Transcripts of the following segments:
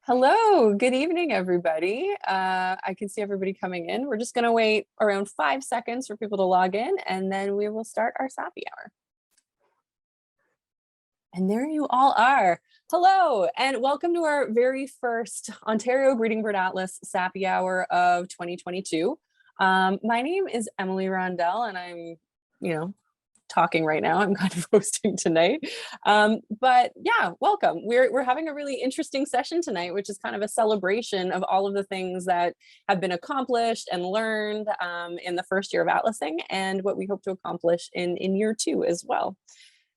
Hello, good evening, everybody. I can see everybody coming in. We're just going to wait around 5 seconds for people to log in, and then we will start our Sappy Hour. And there you all are. Hello, and welcome to our very first Ontario Breeding Bird Atlas Sappy Hour of 2022. My name is Emily Rondell, and I'm, talking right now. I'm kind of hosting tonight. But yeah, welcome. We're having a really interesting session tonight, which is kind of a celebration of all of the things that have been accomplished and learned in the first year of Atlasing and what we hope to accomplish in year 2 as well.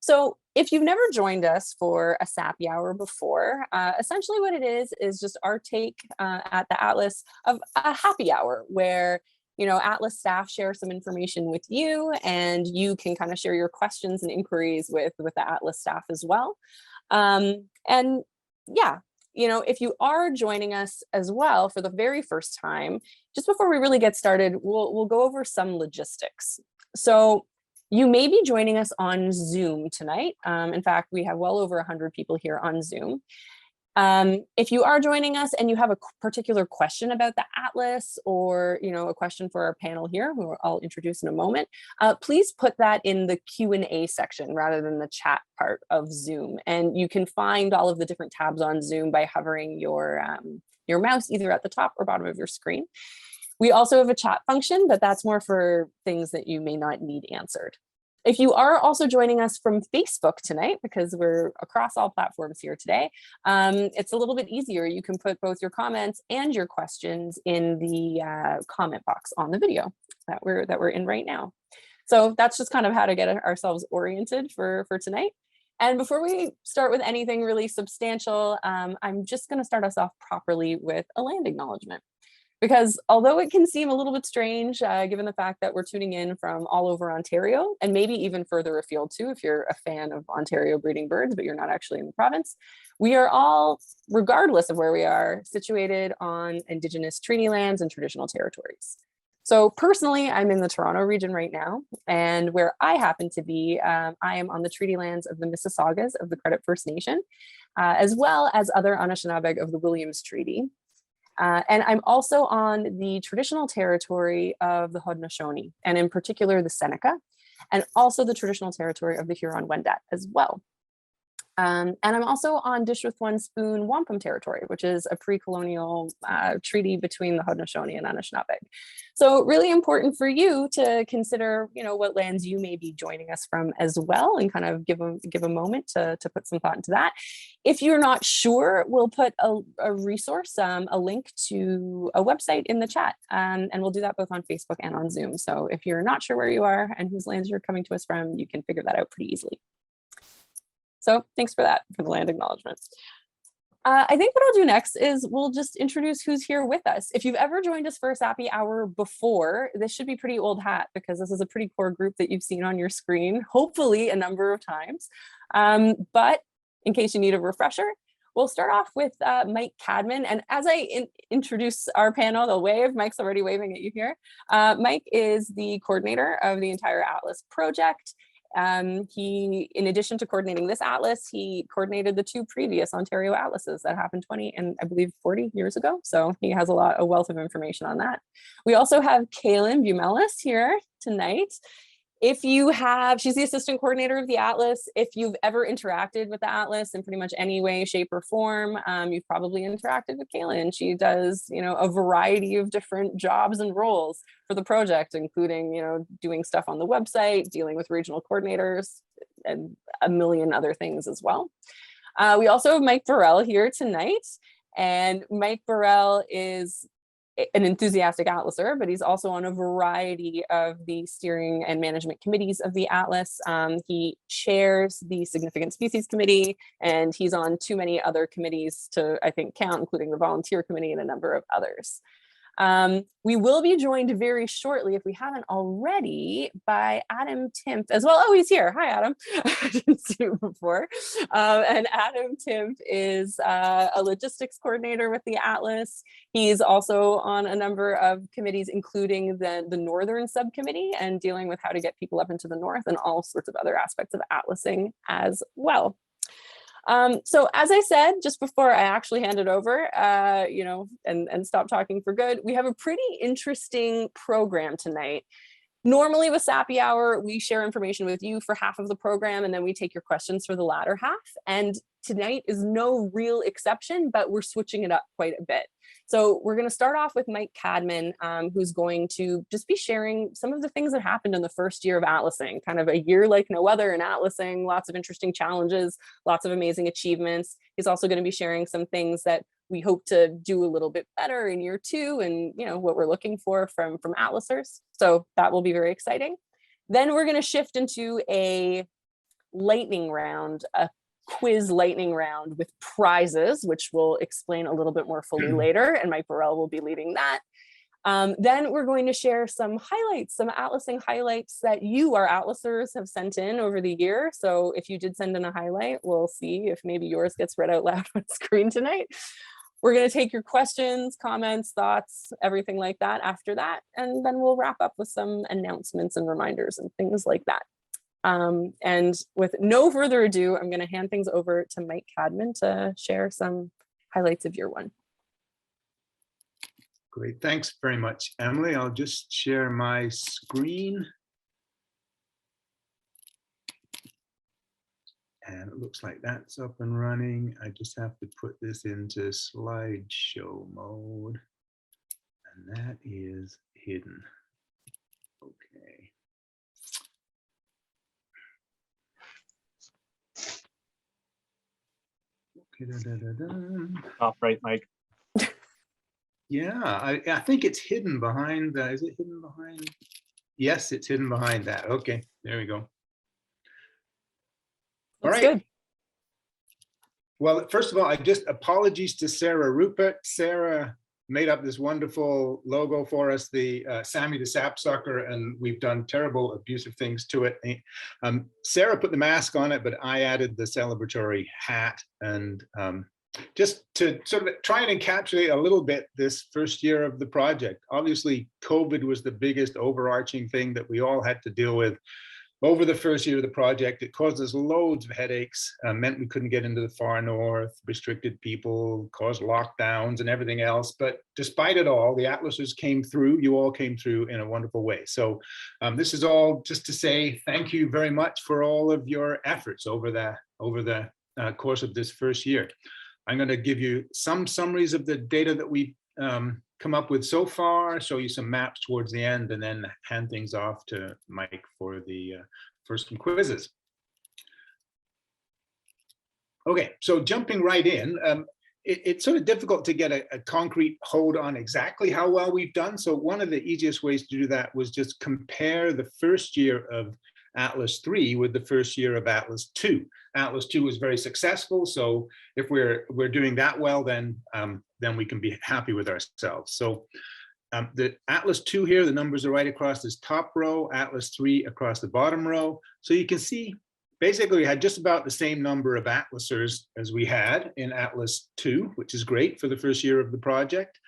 So if you've never joined us for a Sappy Hour before, essentially what it is just our take at the Atlas of a happy hour where Atlas staff share some information with you, and you can kind of share your questions and inquiries with the Atlas staff as well. And yeah, if you are joining us as well for the very first time, just before we really get started, we'll go over some logistics. So you may be joining us on Zoom tonight. In fact, we have well over 100 people here on Zoom. If you are joining us and you have a particular question about the Atlas or, a question for our panel here, who I'll introduce in a moment, please put that in the Q&A section rather than the chat part of Zoom. And you can find all of the different tabs on Zoom by hovering your mouse either at the top or bottom of your screen. We also have a chat function, but that's more for things that you may not need answered. If you are also joining us from Facebook tonight, because we're across all platforms here today, it's a little bit easier. You can put both your comments and your questions in the comment box on the video that we're in right now. So that's just kind of how to get ourselves oriented for tonight. And before we start with anything really substantial, I'm just going to start us off properly with a land acknowledgement. Because although it can seem a little bit strange, given the fact that we're tuning in from all over Ontario, and maybe even further afield too, if you're a fan of Ontario breeding birds, but you're not actually in the province, we are all, regardless of where we are, situated on Indigenous treaty lands and traditional territories. So personally, I'm in the Toronto region right now, and where I happen to be, I am on the treaty lands of the Mississaugas of the Credit First Nation, as well as other Anishinaabe of the Williams Treaty. And I'm also on the traditional territory of the Haudenosaunee, and in particular the Seneca, and also the traditional territory of the Huron-Wendat as well. And I'm also on Dish with One Spoon Wampum territory, which is a pre-colonial treaty between the Haudenosaunee and Anishinaabe. So really important for you to consider, what lands you may be joining us from as well, and kind of give a moment to put some thought into that. If you're not sure, we'll put a resource, a link to a website in the chat, and we'll do that both on Facebook and on Zoom. So if you're not sure where you are and whose lands you're coming to us from, you can figure that out pretty easily. So thanks for that, for the land acknowledgement. I think what I'll do next is we'll just introduce who's here with us. If you've ever joined us for a Sappy Hour before, this should be pretty old hat, because this is a pretty core group that you've seen on your screen, hopefully a number of times. But in case you need a refresher, we'll start off with Mike Cadman. And as I introduce our panel, they'll wave. Mike's already waving at you here. Mike is the coordinator of the entire Atlas project. He, in addition to coordinating this Atlas, he coordinated the 2 previous Ontario Atlases that happened 20 and I believe 40 years ago. So he has a wealth of information on that. We also have Kaylin Bumelis here tonight. She's the assistant coordinator of the Atlas. If you've ever interacted with the Atlas in pretty much any way, shape, or form, you've probably interacted with Kaylin. She does, a variety of different jobs and roles for the project, including, doing stuff on the website, dealing with regional coordinators, and a million other things as well. We also have Mike Burrell here tonight, and Mike Burrell is an enthusiastic Atlaser, but he's also on a variety of the steering and management committees of the Atlas. He chairs the Significant Species Committee, and he's on too many other committees to, I think, count, including the Volunteer Committee and a number of others. We will be joined very shortly, if we haven't already, by Adam Timp as well. Oh, he's here. Hi, Adam. I didn't see you before. And Adam Timp is a logistics coordinator with the Atlas. He's also on a number of committees, including the Northern Subcommittee and dealing with how to get people up into the North and all sorts of other aspects of Atlasing as well. So as I said, just before I actually hand it over, and stop talking for good, we have a pretty interesting program tonight. Normally with Sappy Hour, we share information with you for half of the program, and then we take your questions for the latter half. And tonight is no real exception, but we're switching it up quite a bit. So we're going to start off with Mike Cadman, who's going to just be sharing some of the things that happened in the first year of atlasing, kind of a year like no other in atlasing, lots of interesting challenges, lots of amazing achievements. He's also going to be sharing some things that we hope to do a little bit better in year 2 and what we're looking for from atlasers. So that will be very exciting. Then we're going to shift into a lightning round, a quiz lightning round with prizes, which we'll explain a little bit more fully later, and Mike Burrell will be leading that. Then we're going to share some highlights, some atlasing highlights that you, our atlasers, have sent in over the year. So if you did send in a highlight, we'll see if maybe yours gets read out loud on screen tonight. We're going to take your questions, comments, thoughts, everything like that after that. And then we'll wrap up with some announcements and reminders and things like that. And with no further ado, I'm going to hand things over to Mike Cadman to share some highlights of year 1. Great, thanks very much, Emily. I'll just share my screen. And it looks like that's up and running. I just have to put this into slideshow mode. And that is hidden. Okay. Top right, Mike. Yeah, I think it's hidden behind that. Is it hidden behind? Yes, it's hidden behind that. Okay, there we go. All right. Good. Well, first of all, apologies to Sarah Rupert. Sarah made up this wonderful logo for us, the Sammy the Sapsucker, and we've done terrible abusive things to it. Sarah put the mask on it, but I added the celebratory hat, and just to sort of try and encapsulate a little bit this first year of the project. Obviously, COVID was the biggest overarching thing that we all had to deal with over the first year of the project. It caused us loads of headaches, meant we couldn't get into the far north, restricted people, caused lockdowns and everything else. But despite it all, the atlasers came through, you all came through in a wonderful way. So this is all just to say thank you very much for all of your efforts over the course of this first year. I'm going to give you some summaries of the data that we've come up with so far, show you some maps towards the end, and then hand things off to Mike for some quizzes. Okay, so jumping right in, it's sort of difficult to get a concrete hold on exactly how well we've done. So one of the easiest ways to do that was just compare the first year of Atlas-3 with the first year of Atlas-2. Atlas-2 was very successful, so if we're doing that well, then we can be happy with ourselves. So the Atlas-2 here, the numbers are right across this top row, Atlas-3 across the bottom row. So you can see, basically we had just about the same number of atlasers as we had in Atlas-2, which is great for the first year of the project.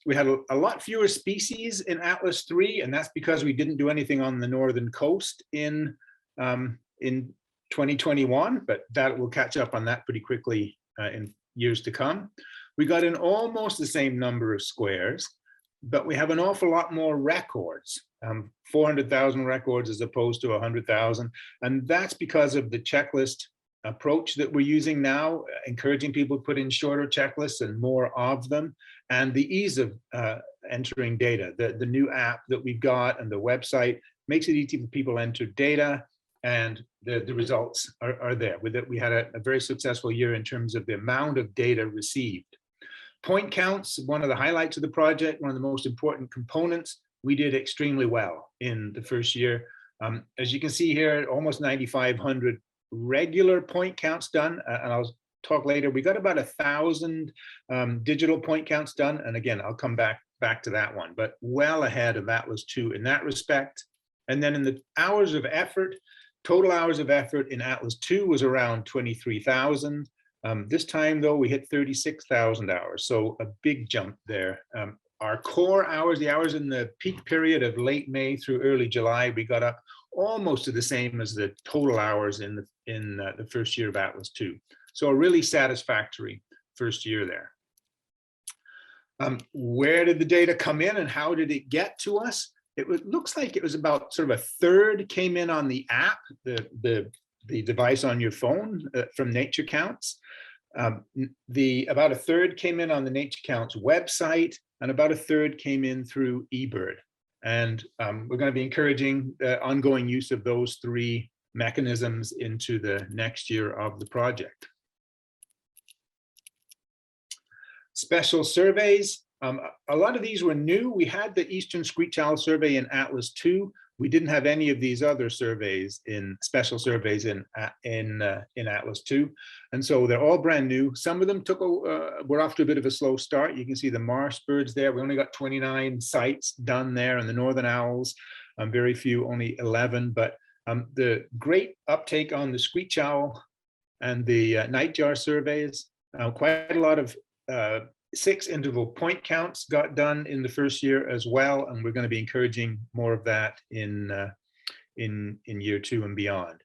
We had a lot fewer species in Atlas-3, and that's because we didn't do anything on the northern coast in 2021, but that will catch up on that pretty quickly in years to come. We got in almost the same number of squares, but we have an awful lot more records, 400,000 records as opposed to 100,000. And that's because of the checklist approach that we're using now, encouraging people to put in shorter checklists and more of them, and the ease of entering data. The new app that we've got and the website makes it easy for people to enter data, and the results are there. With it, we had a very successful year in terms of the amount of data received. Point counts, one of the highlights of the project, one of the most important components. We did extremely well in the first year. As you can see here, almost 9,500 regular point counts done, and I'll talk later. We got about 1,000 digital point counts done, and again, I'll come back to that one, but well ahead of Atlas-2 in that respect. And then in the hours of effort, total hours of effort in Atlas-2 was around 23,000. This time, though, we hit 36,000 hours, so a big jump there. Our core hours, the hours in the peak period of late May through early July, we got up almost to the same as the total hours in the first year of Atlas-2. So a really satisfactory first year there. Where did the data come in and how did it get to us? Looks like it was about sort of a third came in on the app, the device on your phone from Nature Counts. About a third came in on the Nature Counts website, and about a third came in through eBird. And we're going to be encouraging ongoing use of those three mechanisms into the next year of the project. Special surveys. A lot of these were new. We had the Eastern Screech Owl survey in Atlas-2. We didn't have any of these other surveys special surveys in Atlas-2. And so they're all brand new. Some of them were off to a bit of a slow start. You can see the marsh birds there. We only got 29 sites done there, and the northern owls, very few, only 11. But the great uptake on the screech owl and the nightjar surveys, quite a lot of 6 interval point counts got done in the first year as well, and we're going to be encouraging more of that in year 2 and beyond.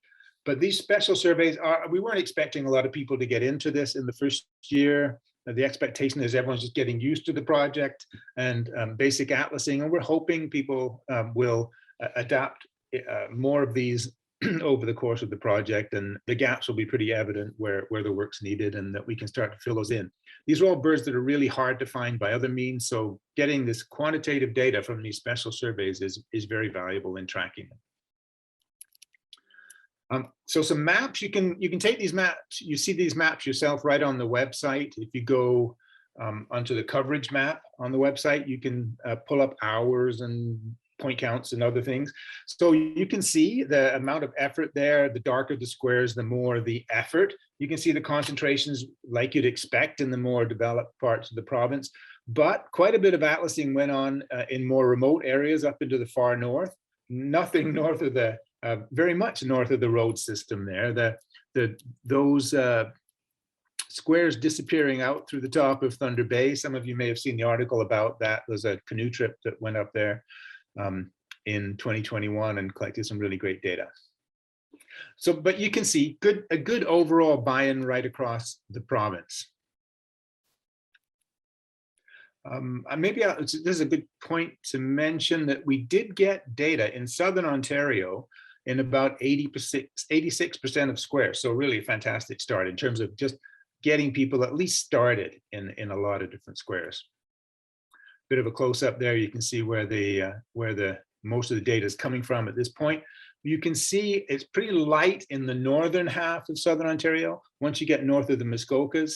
But these special surveys we weren't expecting a lot of people to get into this in the first year. The expectation is everyone's just getting used to the project and basic atlasing, and we're hoping people will adapt more of these over the course of the project, and the gaps will be pretty evident where the work's needed, and that we can start to fill those in. These are all birds that are really hard to find by other means, so getting this quantitative data from these special surveys is very valuable in tracking them. So some maps, you can take these maps, you see these maps yourself right on the website. If you go onto the coverage map on the website, you can pull up hours and point counts and other things. So you can see the amount of effort there. The darker the squares, the more the effort. You can see the concentrations like you'd expect in the more developed parts of the province, but quite a bit of atlasing went on in more remote areas up into the far north. Nothing north of the, very much north of the road system there. Those squares disappearing out through the top of Thunder Bay. Some of you may have seen the article about that. There's a canoe trip that went up there in 2021 and collected some really great data. So, but you can see a good overall buy-in right across the province. This is a good point to mention that we did get data in Southern Ontario in about 86% of squares. So really a fantastic start in terms of just getting people at least started in a lot of different squares. Bit of a close-up there. You can see where the most of the data is coming from at this point. You can see it's pretty light in the northern half of Southern Ontario. Once you get north of the Muskokas,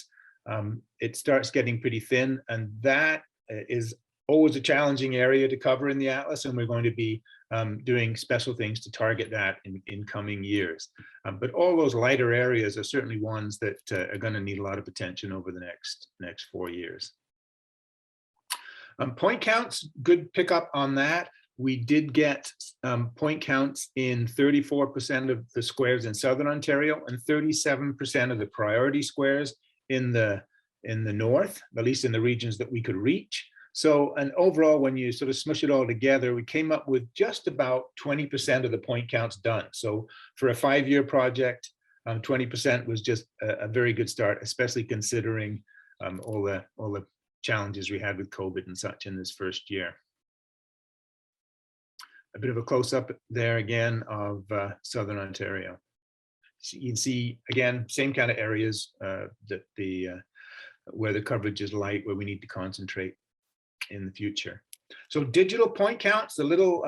it starts getting pretty thin, and that is always a challenging area to cover in the Atlas, and we're going to be doing special things to target that in coming years. But all those lighter areas are certainly ones that are going to need a lot of attention over the next 4 years. Point counts, good pickup on that. We did get point counts in 34% of the squares in Southern Ontario and 37% of the priority squares in the north, at least in the regions that we could reach. So, and overall, when you sort of smush it all together, we came up with just about 20% of the point counts done. So for a 5-year project, 20% was just a very good start, especially considering all the challenges we had with COVID and such in this first year. A bit of a close-up there again of Southern Ontario. So you can see again, same kind of areas where the coverage is light, where we need to concentrate in the future. So digital point counts, the little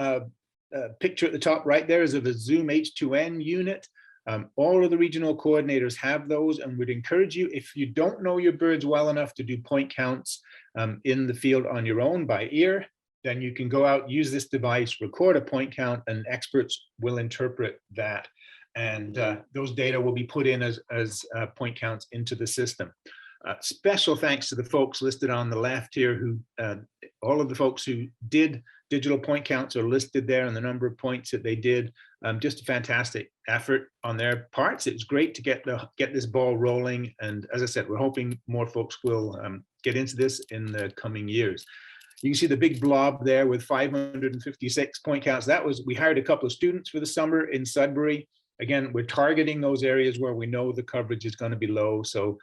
picture at the top right there is of a Zoom H2N unit. All of the regional coordinators have those, and would encourage you, if you don't know your birds well enough to do point counts in the field on your own by ear, then you can go out, use this device, record a point count, and experts will interpret that. And those data will be put in as point counts into the system. Special thanks to the folks listed on the left here who, all of the folks who did digital point counts are listed there and the number of points that they did. Just a fantastic effort on their parts. It was great to get this ball rolling. And as I said, we're hoping more folks will get into this in the coming years. You can see the big blob there with 556 point counts. That was, we hired a couple of students for the summer in Sudbury. Again, we're targeting those areas where we know the coverage is going to be low. So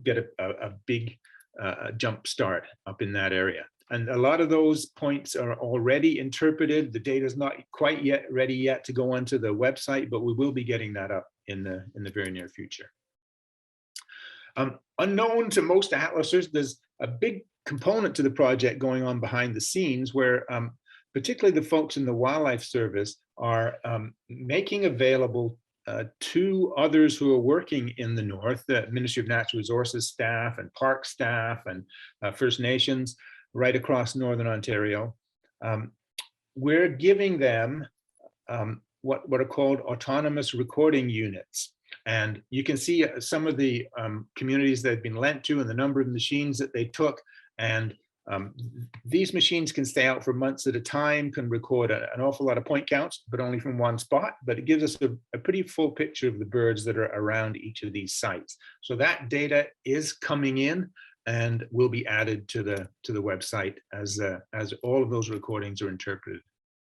get a big jump start up in that area. And a lot of those points are already interpreted. The data is not quite yet ready yet to go onto the website, but we will be getting that up in the very near future. Unknown to most atlasers, there's a big component to the project going on behind the scenes where particularly the folks in the Wildlife Service are making available to others who are working in the North, the Ministry of Natural Resources staff and park staff and First Nations right across Northern Ontario. We're giving them what are called autonomous recording units. And you can see some of the communities that have been lent to and the number of machines that they took. And these machines can stay out for months at a time, can record an awful lot of point counts, but only from one spot. But it gives us a pretty full picture of the birds that are around each of these sites. So that data is coming in and will be added to the website as all of those recordings are interpreted,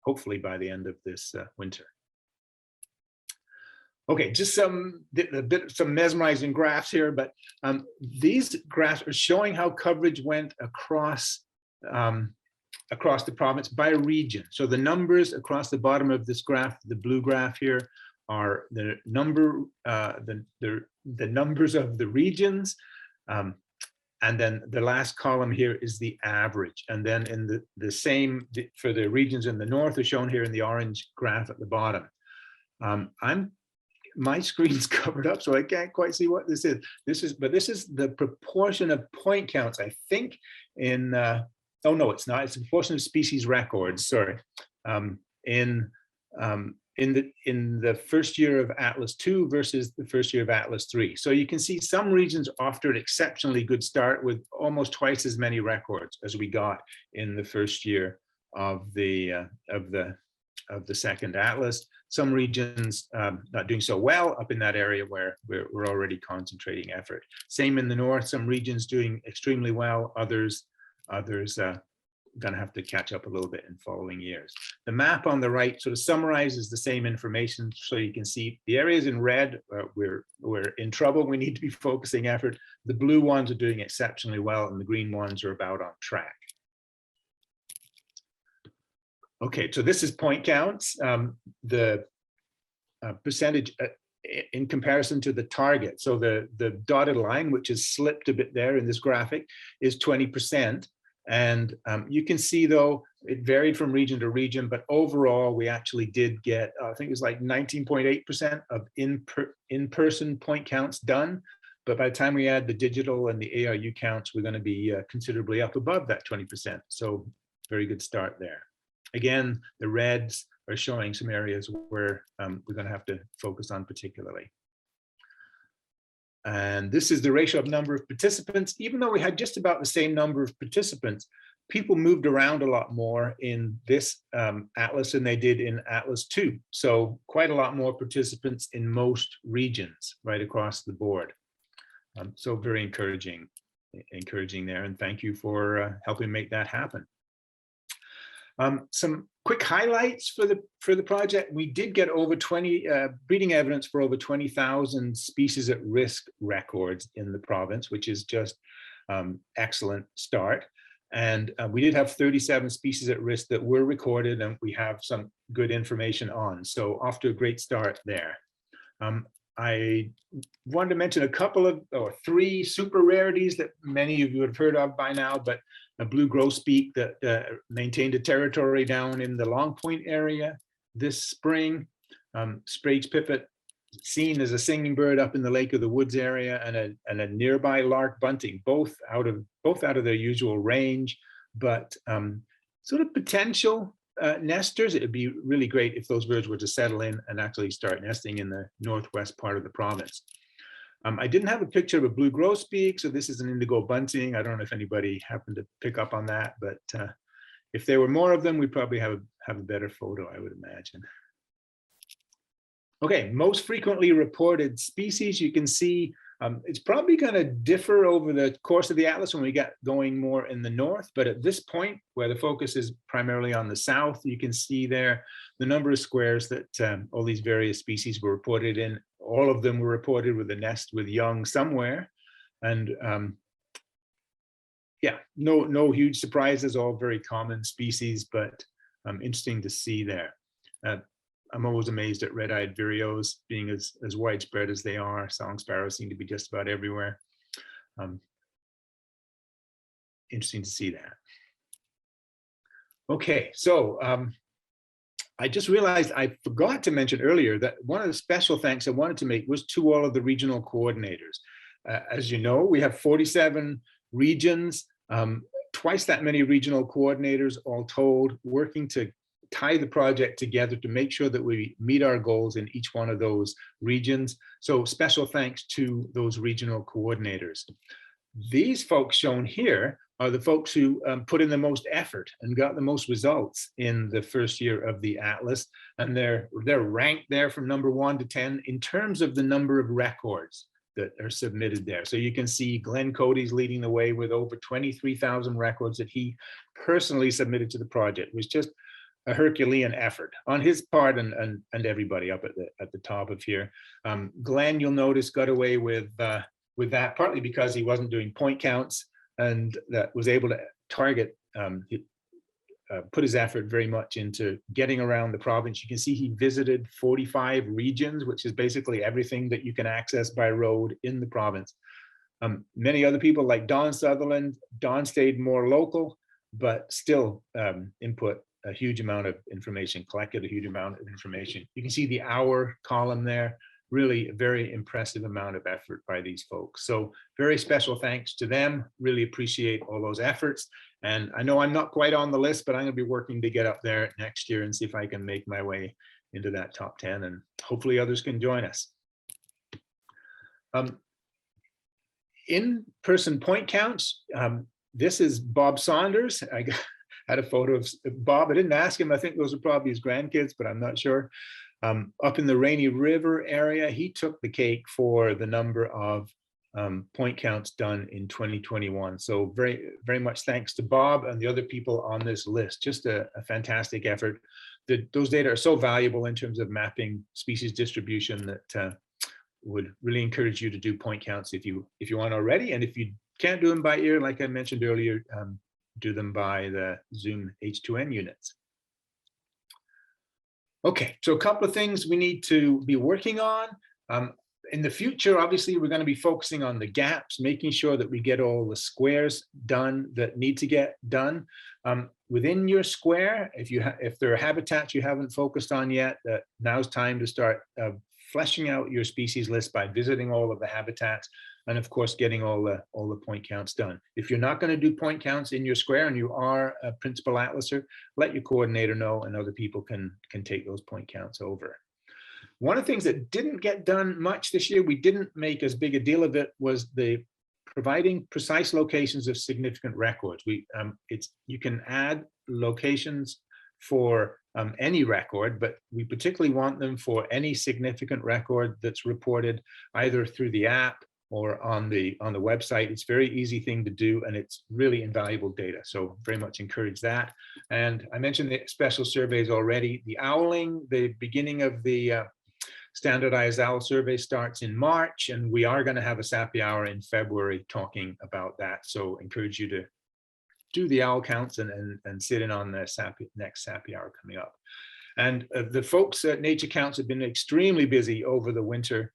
hopefully by the end of this winter. Okay, just some mesmerizing graphs here, but these graphs are showing how coverage went across the province by region. So the numbers across the bottom of this graph, the blue graph here, are the numbers of the regions, and then the last column here is the average. And then in the same for the regions in the north are shown here in the orange graph at the bottom. My screen's covered up, so I can't quite see what this is. This is the proportion of point counts, I think, in oh no, it's not. It's the proportion of species records. Sorry, in the first year of Atlas-2 versus the first year of Atlas-3. So you can see some regions after an exceptionally good start with almost twice as many records as we got in the first year of the second Atlas. Some regions not doing so well up in that area where we're already concentrating effort. Same in the north, some regions doing extremely well, others gonna have to catch up a little bit in following years. The map on the right sort of summarizes the same information, so you can see the areas in red, we're in trouble, we need to be focusing effort. The blue ones are doing exceptionally well, and the green ones are about on track. Okay, so this is point counts. The percentage in comparison to the target. So the dotted line, which is slipped a bit there in this graphic, is 20%. And you can see, though, it varied from region to region, but overall, we actually did get, I think it was like 19.8% of in-person point counts done. But by the time we add the digital and the ARU counts, we're going to be considerably up above that 20%. So very good start there. Again, the reds are showing some areas where we're going to have to focus on particularly. And this is the ratio of number of participants. Even though we had just about the same number of participants, people moved around a lot more in this Atlas than they did in Atlas-2. So quite a lot more participants in most regions right across the board. So very encouraging there. And thank you for helping make that happen. Some quick highlights for the project. We did get over 20 breeding evidence for over 20,000 species at risk records in the province, which is just excellent start. And we did have 37 species at risk that were recorded, and we have some good information on. So off to a great start there. I wanted to mention a couple of, or three super rarities that many of you have heard of by now, but a blue grosbeak that maintained a territory down in the Long Point area this spring. Sprague's pipit seen as a singing bird up in the Lake of the Woods area, and a nearby lark bunting, both out of their usual range, but sort of potential nesters. It would be really great if those birds were to settle in and actually start nesting in the northwest part of the province. I didn't have a picture of a blue grosbeak, so this is an indigo bunting. I don't know if anybody happened to pick up on that, but if there were more of them, we'd probably have a better photo, I would imagine. Okay, most frequently reported species. You can see It's probably going to differ over the course of the atlas when we get going more in the north, but at this point where the focus is primarily on the south, you can see there the number of squares that all these various species were reported in. All of them were reported with a nest with young somewhere, and yeah, no huge surprises, all very common species, but interesting to see there. I'm always amazed at red-eyed vireos being as widespread as they are. Song sparrows seem to be just about everywhere. Interesting to see that. Okay, so I just realized I forgot to mention earlier that one of the special thanks I wanted to make was to all of the regional coordinators. As you know, we have 47 regions, twice that many regional coordinators all told, working to tie the project together to make sure that we meet our goals in each one of those regions. So special thanks to those regional coordinators. These folks shown here are the folks who put in the most effort and got the most results in the first year of the Atlas. And they're ranked there from number 1 to 10 in terms of the number of records that are submitted there. So you can see Glenn Cody's leading the way with over 23,000 records that he personally submitted to the project. It was just a Herculean effort on his part and everybody up at the top of here. Glenn, you'll notice, got away with that partly because he wasn't doing point counts and that was able to target, put his effort very much into getting around the province. You can see he visited 45 regions, which is basically everything that you can access by road in the province. Many other people like Don Sutherland, Don stayed more local, but still input a huge amount of information, collected a huge amount of information. You can see the hour column there, really a very impressive amount of effort by these folks. So very special thanks to them, really appreciate all those efforts. And I know I'm not quite on the list, but I'm gonna be working to get up there next year and see if I can make my way into that top 10, and hopefully others can join us. In-person point counts, this is Bob Saunders. I had a photo of Bob. I didn't ask him. I think those are probably his grandkids, but I'm not sure. Up in the Rainy River area, he took the cake for the number of point counts done in 2021. So very much thanks to Bob and the other people on this list. Just a fantastic effort. Those data are so valuable in terms of mapping species distribution that would really encourage you to do point counts if you want already. And if you can't do them by ear, like I mentioned earlier, do them by the Zoom H2N units. Okay, so a couple of things we need to be working on. In the future, obviously, we're going to be focusing on the gaps, making sure that we get all the squares done that need to get done. Within your square, if there are habitats you haven't focused on yet, now's time to start fleshing out your species list by visiting all of the habitats, and of course, getting all the point counts done. If you're not going to do point counts in your square and you are a principal atlaser, let your coordinator know, and other people can take those point counts over. One of the things that didn't get done much this year, we didn't make as big a deal of it, was the providing precise locations of significant records. You can add locations for any record, but we particularly want them for any significant record that's reported either through the app or on the website. It's a very easy thing to do, and it's really invaluable data. So very much encourage that. And I mentioned the special surveys already. The owling, the beginning of the standardized owl survey starts in March, and we are going to have a Sappy Hour in February talking about that. So encourage you to do the owl counts and sit in on the next Sappy Hour coming up. And the folks at Nature Counts have been extremely busy over the winter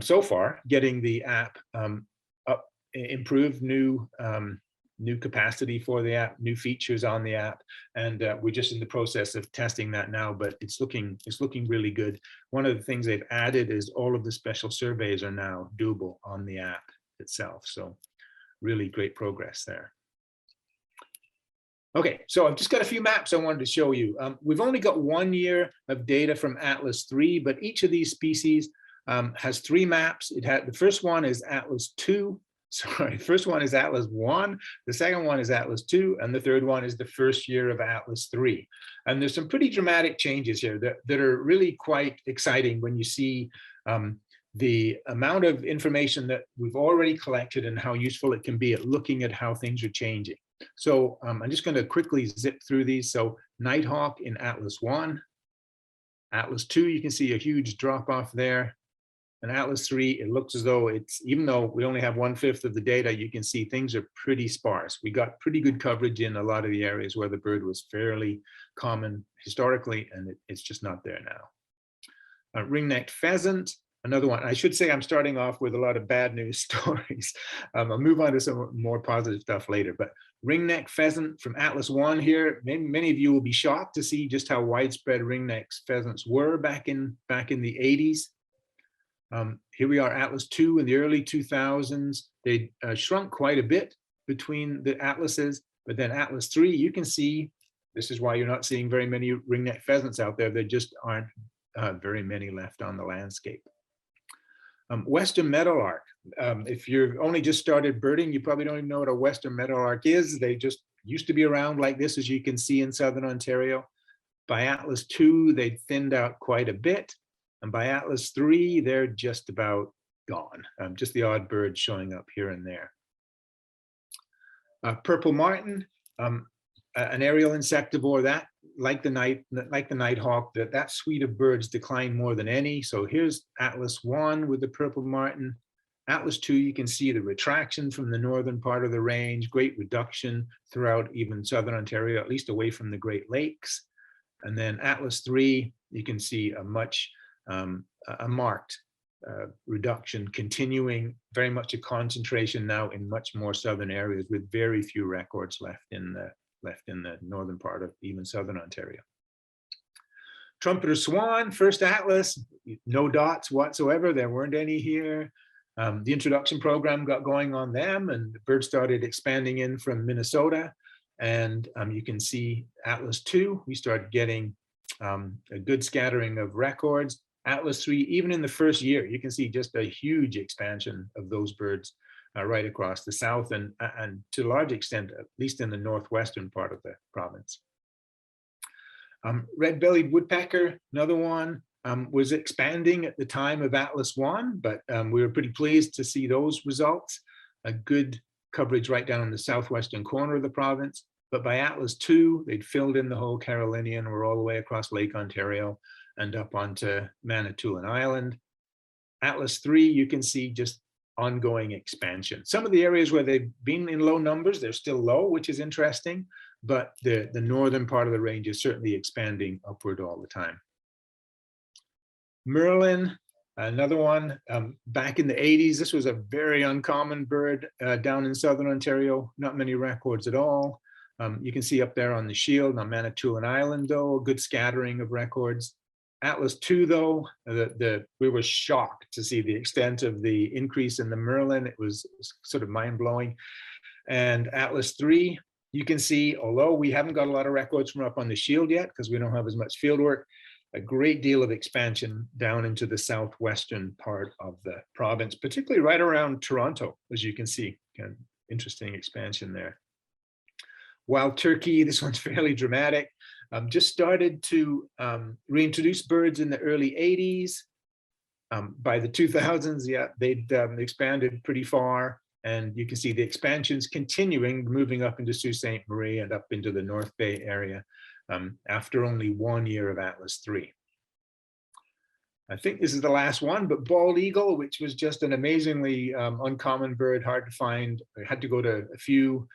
so far, getting the app up, improved, new capacity for the app, new features on the app, and we're just in the process of testing that now. But it's looking really good. One of the things they've added is all of the special surveys are now doable on the app itself. So really great progress there. Okay, so I've just got a few maps I wanted to show you. We've only got 1 year of data from Atlas-3, but each of these species has 3 maps. The first one is Atlas-2. Sorry, first one is Atlas-1, the second one is Atlas-2, and the third one is the first year of Atlas-3. And there's some pretty dramatic changes here that are really quite exciting when you see the amount of information that we've already collected and how useful it can be at looking at how things are changing. So I'm just going to quickly zip through these. So Nighthawk in Atlas-1, Atlas-2, you can see a huge drop off there. And Atlas-3, it looks as though it's, even though we only have 1/5 of the data, you can see things are pretty sparse. We got pretty good coverage in a lot of the areas where the bird was fairly common historically, and it's just not there now. Ringnecked Pheasant, another one. I should say I'm starting off with a lot of bad news stories. I'll move on to some more positive stuff later, but Ringneck Pheasant from Atlas-1 here. Many of you will be shocked to see just how widespread ringneck pheasants were back in the 80s. Here we are, Atlas-2 in the early 2000s. They shrunk quite a bit between the atlases, but then Atlas-3, you can see, this is why you're not seeing very many ringneck pheasants out there. There just aren't very many left on the landscape. Western meadowlark. If you've only just started birding, you probably don't even know what a Western meadowlark is. They just used to be around like this, as you can see in Southern Ontario. By Atlas-2, they thinned out quite a bit. And by Atlas-3, they're just about gone. Just the odd bird showing up here and there. Purple martin, an aerial insectivore that, like the nighthawk, that suite of birds declined more than any. So here's Atlas-1 with the purple martin. Atlas-2, you can see the retraction from the northern part of the range, great reduction throughout even Southern Ontario, at least away from the Great Lakes. And then Atlas-3, you can see a marked reduction, continuing, very much a concentration now in much more southern areas, with very few records left in the northern part of even Southern Ontario. Trumpeter swan, first atlas, no dots whatsoever. There weren't any here. The introduction program got going on them, and the birds started expanding in from Minnesota. And you can see Atlas-2, we started getting a good scattering of records. Atlas-3, even in the first year, you can see just a huge expansion of those birds right across the south, and to a large extent, at least in the northwestern part of the province. Red-bellied woodpecker, another one, was expanding at the time of Atlas-1, but we were pretty pleased to see those results. A good coverage right down in the southwestern corner of the province. But by Atlas-2, they'd filled in the whole Carolinian, were all the way across Lake Ontario and up onto Manitoulin Island. Atlas-3, you can see just ongoing expansion. Some of the areas where they've been in low numbers, they're still low, which is interesting, but the northern part of the range is certainly expanding upward all the time. Merlin, another one, back in the 80s, this was a very uncommon bird down in Southern Ontario, not many records at all. You can see up there on the shield on Manitoulin Island, though, a good scattering of records. Atlas-2, though, we were shocked to see the extent of the increase in the Merlin. It was sort of mind-blowing. And Atlas-3, you can see, although we haven't got a lot of records from up on the shield yet, because we don't have as much field work, a great deal of expansion down into the southwestern part of the province, particularly right around Toronto, as you can see. Kind of interesting expansion there. Wild turkey, this one's fairly dramatic. Just started to reintroduce birds in the early 80s. By the 2000s, yeah, they'd expanded pretty far. And you can see the expansions continuing, moving up into Sault Ste. Marie and up into the North Bay area after only 1 year of Atlas-3. I think this is the last one, but bald eagle, which was just an amazingly uncommon bird, hard to find. I had to go to a few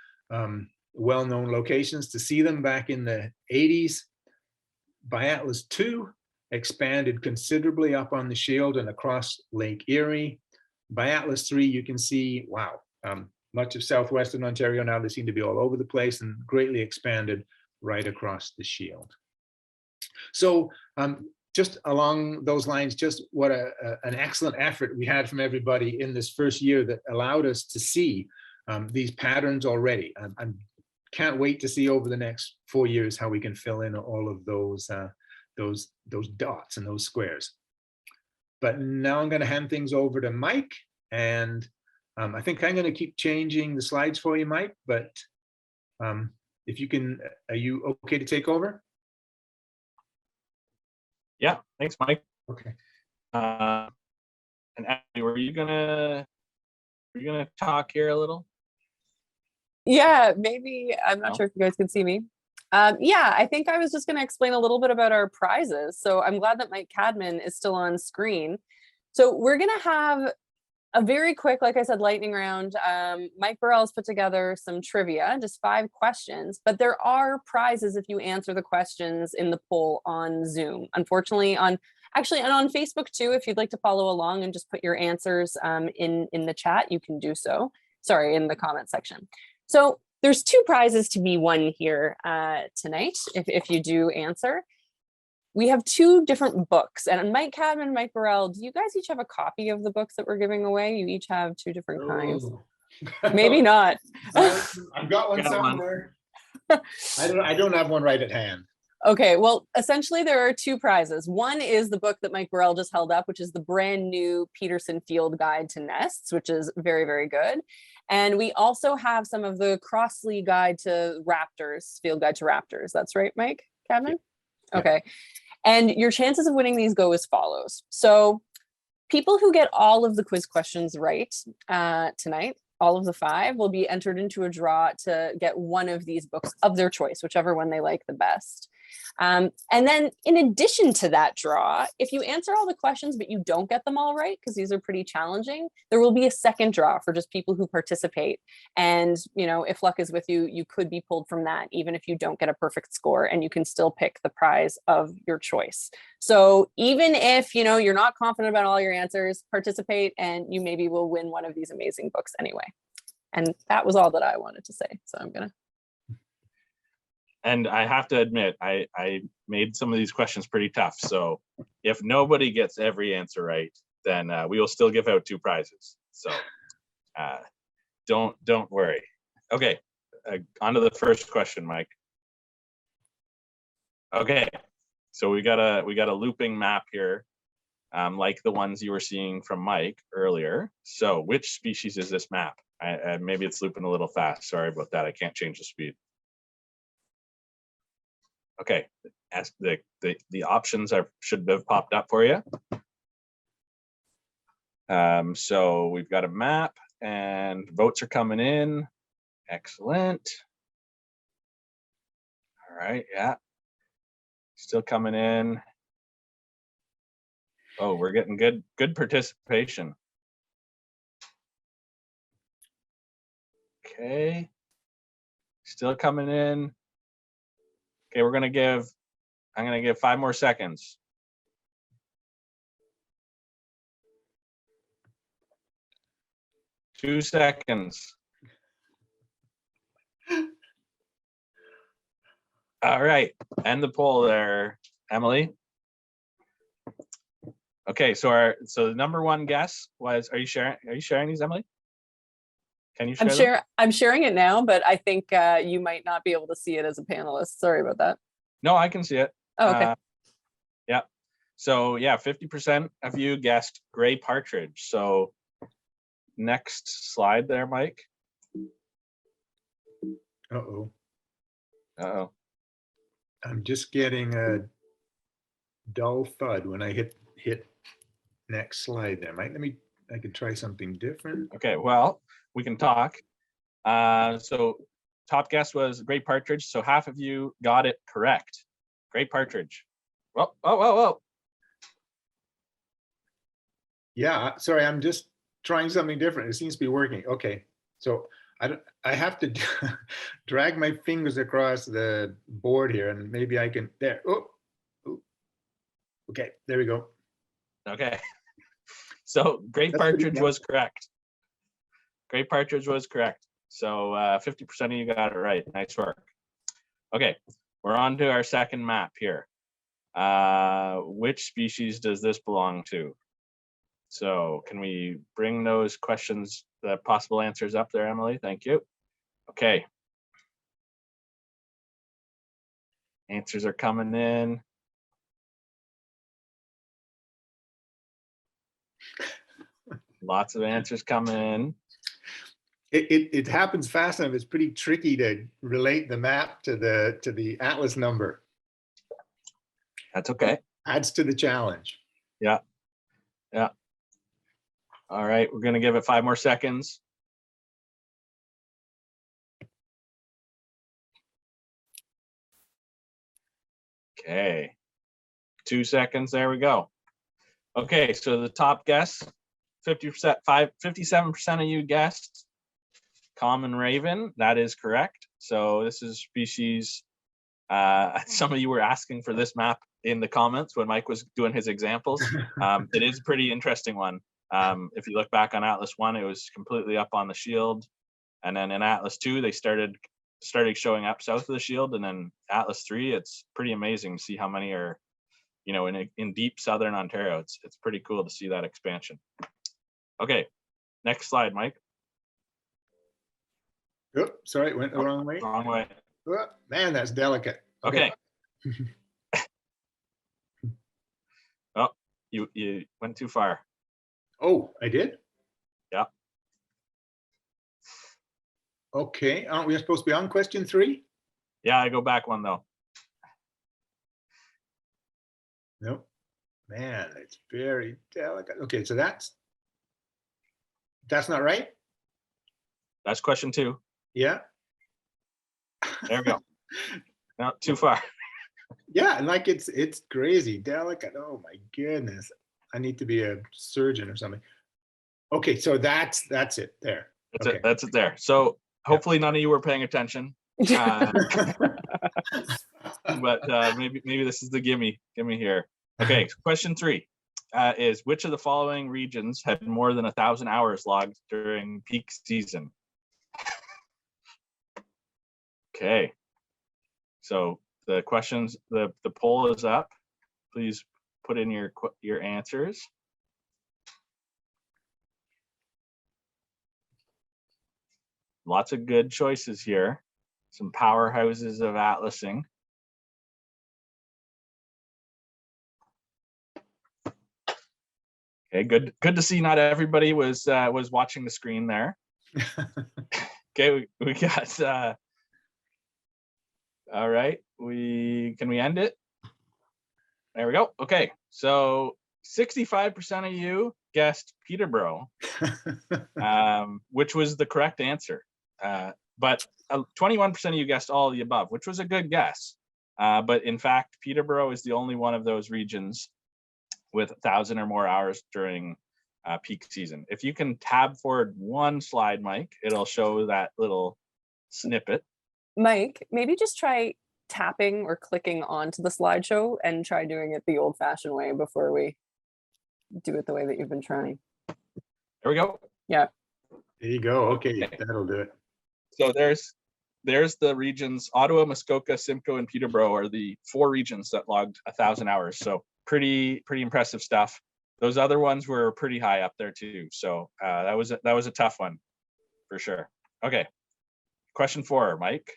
well-known locations to see them back in the 80s. By Atlas-2, expanded considerably up on the shield and across Lake Erie. By Atlas-3, you can see, wow, much of southwestern Ontario now, they seem to be all over the place and greatly expanded right across the shield. So just along those lines, just what an excellent effort we had from everybody in this first year that allowed us to see these patterns already. I can't wait to see over the next 4 years how we can fill in all of those dots and those squares. But now I'm going to hand things over to Mike, and I think I'm going to keep changing the slides for you, Mike, but if you can, are you okay to take over? Yeah, thanks, Mike. Okay. And Ashley, were you gonna talk here a little? Yeah, maybe. I'm not No? sure if you guys can see me. Yeah, I think I was just going to explain a little bit about our prizes. So I'm glad that Mike Cadman is still on screen. So we're going to have a very quick, like I said, lightning round. Mike Burrell's put together some trivia, just 5 questions, but there are prizes if you answer the questions in the poll on Zoom. Unfortunately, and on Facebook too, if you'd like to follow along and just put your answers in the chat, you can do so. Sorry, in the comment section. So there's 2 prizes to be won here tonight, if you do answer. We have 2 different books, and Mike Cadman and Mike Burrell, do you guys each have a copy of the books that we're giving away? You each have 2 different kinds. Oh. Maybe not. I've got one somewhere. I don't have one right at hand. Okay, well, essentially there are 2 prizes. One is the book that Mike Burrell just held up, which is the brand new Peterson Field Guide to Nests, which is very, very good. And we also have some of the Crossley Guide to Raptors, Field Guide to Raptors. That's right, Mike Cadman? Yeah. Okay. And your chances of winning these go as follows. So people who get all of the quiz questions right tonight, all of the 5, will be entered into a draw to get one of these books of their choice, whichever one they like the best. And then in addition to that draw, if you answer all the questions, but you don't get them all right, because these are pretty challenging, there will be a second draw for just people who participate. And, you know, if luck is with you, you could be pulled from that, even if you don't get a perfect score, and you can still pick the prize of your choice. So even if, you know, you're not confident about all your answers, participate and you maybe will win one of these amazing books anyway. And that was all that I wanted to say. So I'm gonna. And I have to admit, I made some of these questions pretty tough. So if nobody gets every answer right, then we will still give out 2 prizes. So don't worry. Okay, on to the first question, Mike. Okay, so we got a looping map here, like the ones you were seeing from Mike earlier. So which species is this map? Maybe it's looping a little fast. Sorry about that. I can't change the speed. Okay, as the options should have popped up for you. So we've got a map and votes are coming in. Excellent. All right, yeah. Still coming in. Oh, we're getting good participation. Okay. Still coming in. Okay, I'm gonna give 5 more seconds. Two seconds. All right, end the poll there, Emily. Okay, so the number 1 guess was, are you sharing these, Emily? Can you share them? I'm sharing it now, but I think you might not be able to see it as a panelist. Sorry about that. No, I can see it. Oh, okay. Yeah. So yeah, 50% of you guessed gray partridge. So next slide there, Mike. Uh-oh. Uh-oh. I'm just getting a dull thud when I hit next slide there. I could try something different. Okay, well, we can talk. So top guess was gray partridge. So half of you got it correct. Gray partridge. Whoa. Yeah, sorry, I'm just trying something different. It seems to be working. Okay, so I have to drag my fingers across the board here, and maybe I can, there. Oh. Okay, there we go. Okay. So gray partridge was correct. Gray partridge was correct. So 50% of you got it right. Nice work. Okay, we're on to our second map here. Which species does this belong to? So can we bring those questions, the possible answers up there, Emily? Thank you. Okay. Answers are coming in. Lots of answers coming in. It happens fast enough. It's pretty tricky to relate the map to the Atlas number. That's okay. Adds to the challenge. Yeah. All right, we're gonna give it 5 more seconds. Okay, 2 seconds, there we go. Okay, so the top guess, 57% of you guessed common raven. That is correct. So this is species, some of you were asking for this map in the comments when Mike was doing his examples. It is a pretty interesting one. If you look back on Atlas-1, it was completely up on the shield. And then in Atlas-2, they started showing up south of the shield. And then Atlas-3, it's pretty amazing to see how many are, you know, in deep southern Ontario. It's pretty cool to see that expansion. Okay, next slide, Mike. Oh, sorry, it went the wrong way. Wrong way. Oh, man, that's delicate. Okay. Oh, you went too far. Oh, I did? Yeah. Okay, aren't we supposed to be on question 3? Yeah, I go back one though. Nope. Man, it's very delicate. Okay, so that's not right? That's question 2. Yeah. There we go. No, too far. Yeah, and like it's crazy delicate. Oh my goodness. I need to be a surgeon or something. Okay, so that's it there. That's Okay. it. That's it there. So hopefully none of you were paying attention. But maybe this is the gimme here. Okay, question 3 is which of the following regions had more than 1,000 hours logged during peak season? Okay, so the questions, the poll is up. Please put in your answers. Lots of good choices here. Some powerhouses of atlasing. Okay, good to see not everybody was watching the screen there. Okay, we got all right. Can we end it? There we go. Okay, so 65% of you guessed Peterborough, which was the correct answer. But 21% of you guessed all of the above, which was a good guess. But in fact, Peterborough is the only one of those regions with 1,000 or more hours during peak season. If you can tab forward one slide, Mike, it'll show that little snippet. Mike, maybe just try tapping or clicking onto the slideshow and try doing it the old-fashioned way before we do it the way that you've been trying. There we go. Yeah. There you go. Okay, that'll do it. So there's the regions. Ottawa, Muskoka, Simcoe, and Peterborough are the 4 regions that logged 1,000 hours. So pretty impressive stuff. Those other ones were pretty high up there too. So that was a tough one for sure. Okay, question 4, Mike.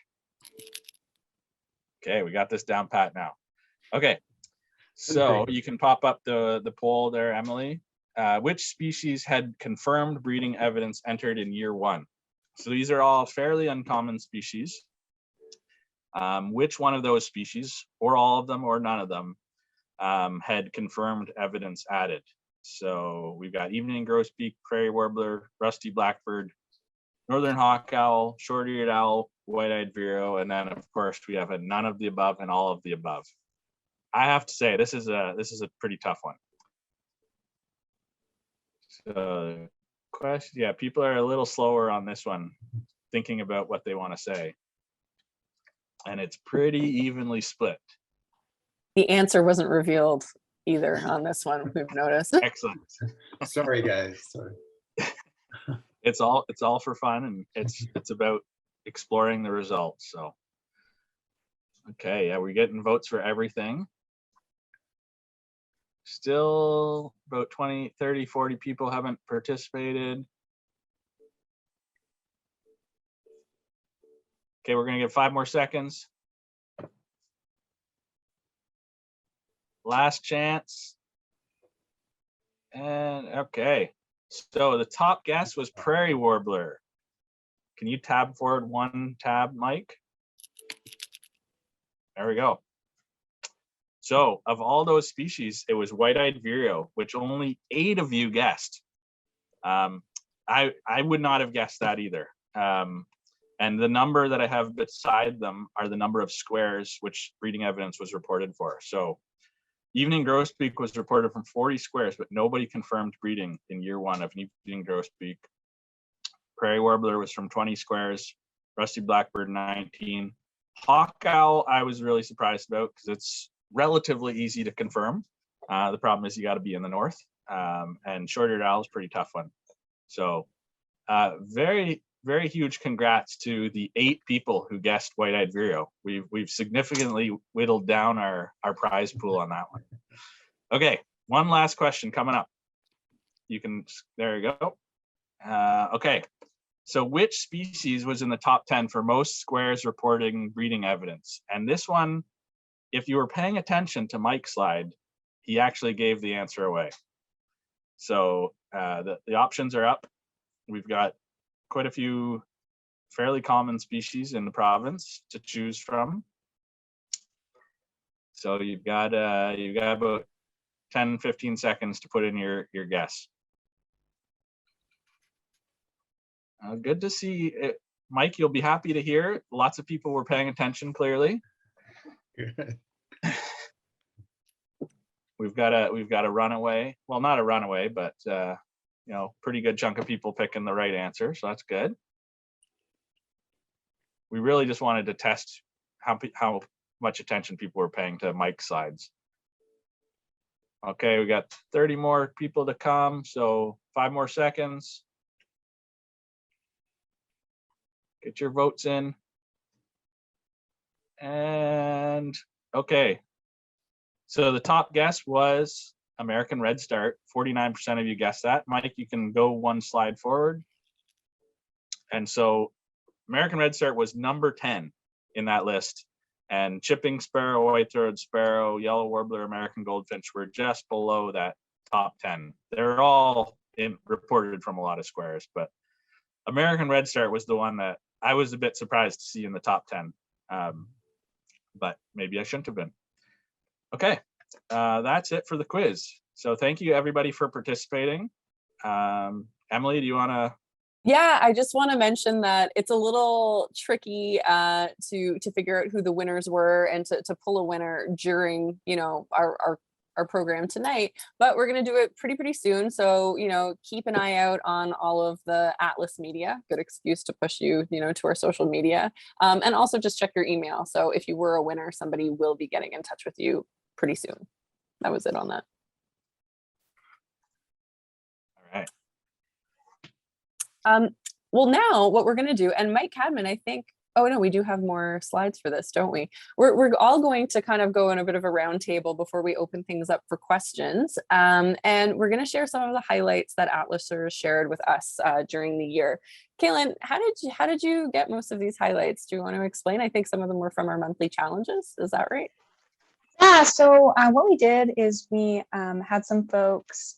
Okay, we got this down pat now. Okay, so you can pop up the poll there, Emily. Which species had confirmed breeding evidence entered in year 1? So these are all fairly uncommon species. Which one of those species, or all of them, or none of them, had confirmed evidence added? So we've got evening grosbeak, prairie warbler, rusty blackbird, northern hawk owl, short-eared owl, white-eyed vireo, and then of course we have a none of the above and all of the above. I have to say this is a pretty tough one. So question, yeah, people are a little slower on this one, thinking about what they want to say, and it's pretty evenly split. The answer wasn't revealed either on this one, we've noticed. Excellent. Sorry, guys. Sorry. It's all for fun, and it's about exploring the results. So okay, yeah, we're getting votes for everything. Still about 20, 30, 40 people haven't participated. Okay, we're gonna give 5 more seconds. Last chance. And okay, so the top guess was prairie warbler. Can you tab forward one tab, Mike? There we go. So of all those species, it was white-eyed vireo, which only 8 of you guessed. I would not have guessed that either. And the number that I have beside them are the number of squares which breeding evidence was reported for. So evening grosbeak was reported from 40 squares, but nobody confirmed breeding in year 1 of evening grosbeak. Prairie warbler was from 20 squares, rusty blackbird 19. Hawk owl, I was really surprised about because it's relatively easy to confirm. The problem is you got to be in the north, and short-eared owl is a pretty tough one. So very, very huge congrats to the 8 people who guessed white-eyed vireo. We've significantly whittled down our prize pool on that one. Okay, one last question coming up. There you go. Okay, so which species was in the top 10 for most squares reporting breeding evidence? And this one, if you were paying attention to Mike's slide, he actually gave the answer away. So the options are up. We've got quite a few fairly common species in the province to choose from. So you've got about 10, 15 seconds to put in your guess. Good to see it. Mike, you'll be happy to hear lots of people were paying attention clearly. Good. We've got a runaway, well, not a runaway, but pretty good chunk of people picking the right answer, so that's good. We really just wanted to test how much attention people were paying to Mike's slides. Okay, we got 30 more people to come, so 5 more seconds. Get your votes in. And okay, so the top guess was American Redstart. 49% of you guessed that. Mike, you can go one slide forward. And so American Redstart was number 10 in that list. And chipping sparrow, white-throated sparrow, yellow warbler, American goldfinch were just below that top 10. They're all reported from a lot of squares, but American Redstart was the one that I was a bit surprised to see in the top 10. But maybe I shouldn't have been. Okay, that's it for the quiz. So thank you everybody for participating. Emily, do you want to? Yeah, I just want to mention that it's a little tricky to figure out who the winners were and to pull a winner during our program tonight, but we're going to do it pretty soon. So, keep an eye out on all of the Atlas media. Good excuse to push you, to our social media. And also just check your email. So if you were a winner, somebody will be getting in touch with you pretty soon. That was it on that. All right. Well, now what we're going to do, and Mike Cadman, I think, oh no, we do have more slides for this, don't we? We're all going to kind of go in a bit of a round table before we open things up for questions. And we're going to share some of the highlights that Atlasers shared with us during the year. Kaylin, how did you get most of these highlights? Do you want to explain? I think some of them were from our monthly challenges. Is that right? Yeah, so what we did is we had some folks,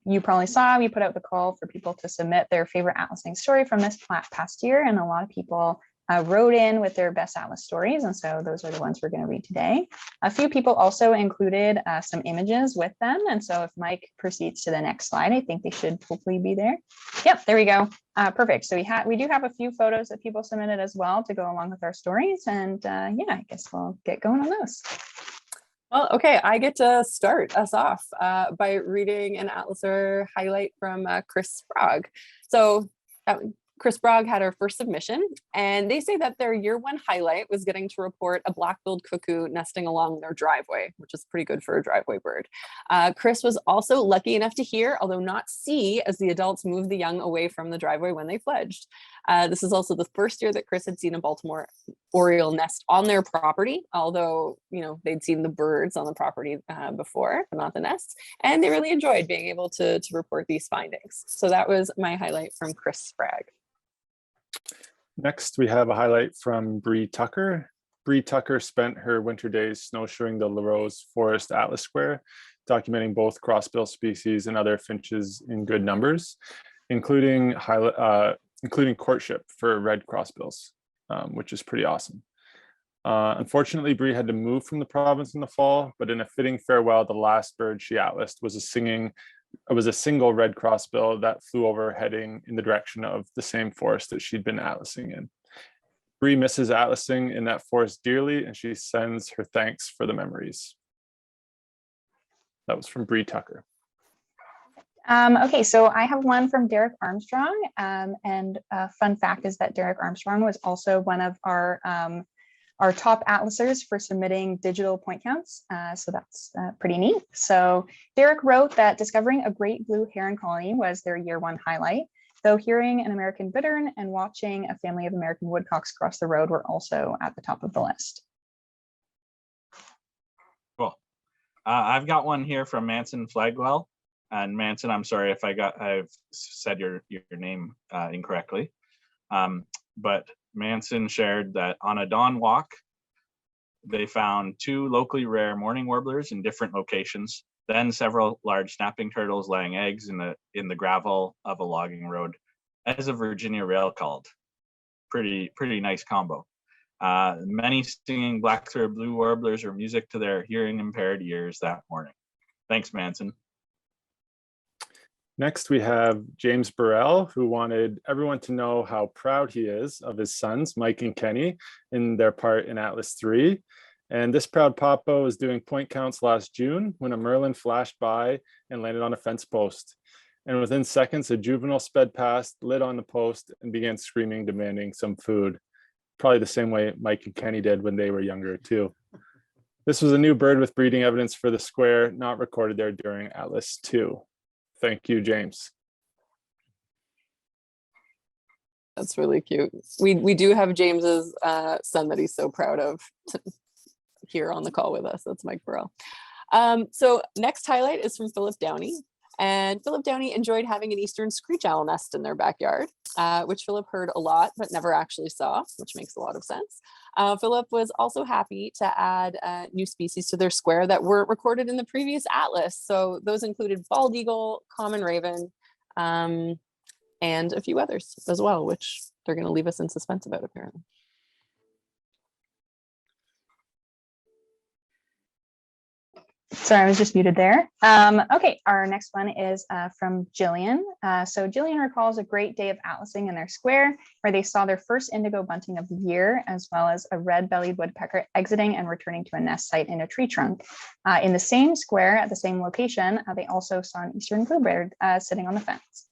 you probably saw, we put out the call for people to submit their favorite Atlasing story from this past year, and a lot of people wrote in with their best Atlas stories, and so those are the ones we're going to read today. A few people also included some images with them, and so if Mike proceeds to the next slide, I think they should hopefully be there. Yep, there we go. Perfect. So we do have a few photos that people submitted as well to go along with our stories, and yeah, I guess we'll get going on those. Well, okay, I get to start us off by reading an Atlaser highlight from Chris Sprague. So Chris Sprague had our first submission, and they say that their year 1 highlight was getting to report a black-billed cuckoo nesting along their driveway, which is pretty good for a driveway bird. Chris was also lucky enough to hear, although not see, as the adults moved the young away from the driveway when they fledged. This is also the first year that Chris had seen a Baltimore Oriole nest on their property, although, they'd seen the birds on the property before, but not the nests. And they really enjoyed being able to report these findings. So that was my highlight from Chris Sprague. Next, we have a highlight from Bree Tucker. Bree Tucker spent her winter days snowshoeing the LaRose Forest Atlas Square, documenting both crossbill species and other finches in good numbers, including courtship for red crossbills, which is pretty awesome. Unfortunately, Bree had to move from the province in the fall, but in a fitting farewell, the last bird she atlased was a singing it was a single red crossbill that flew over heading in the direction of the same forest that she'd been atlasing in. Bree misses atlasing in that forest dearly, and she sends her thanks for the memories. That was from Bree Tucker. Okay, so I have one from Derek Armstrong, and a fun fact is that Derek Armstrong was also one of our top atlasers for submitting digital point counts. So that's pretty neat. So Derek wrote that discovering a great blue heron colony was their year one highlight, though hearing an American bittern and watching a family of American woodcocks cross the road were also at the top of the list. Cool. I've got one here from Manson Flagwell. And Manson, I'm sorry if I've said your name incorrectly. But Manson shared that on a dawn walk, they found 2 locally rare mourning warblers in different locations, then several large snapping turtles laying eggs in the gravel of a logging road, as a Virginia rail called. Pretty nice combo. Many singing black-throated blue warblers or music to their hearing impaired ears that morning. Thanks, Manson. Next, we have James Burrell, who wanted everyone to know how proud he is of his sons, Mike and Kenny, in their part in Atlas-3. And this proud papa was doing point counts last June when a Merlin flashed by and landed on a fence post. And within seconds, a juvenile sped past, lit on the post, and began screaming, demanding some food. Probably the same way Mike and Kenny did when they were younger, too. This was a new bird with breeding evidence for the square, not recorded there during Atlas-2. Thank you, James. That's really cute. We do have James's son that he's so proud of here on the call with us. That's Mike Burrell. So next highlight is from Philip Downey. And Philip Downey enjoyed having an eastern screech owl nest in their backyard, which Philip heard a lot, but never actually saw, which makes a lot of sense. Philip was also happy to add new species to their square that weren't recorded in the previous atlas. So those included bald eagle, common raven, and a few others as well, which they're going to leave us in suspense about apparently. Sorry, I was just muted there. Okay, our next one is from Jillian. So Jillian recalls a great day of atlasing in their square where they saw their first indigo bunting of the year, as well as a red-bellied woodpecker exiting and returning to a nest site in a tree trunk. In the same square at the same location, they also saw an eastern bluebird sitting on the fence.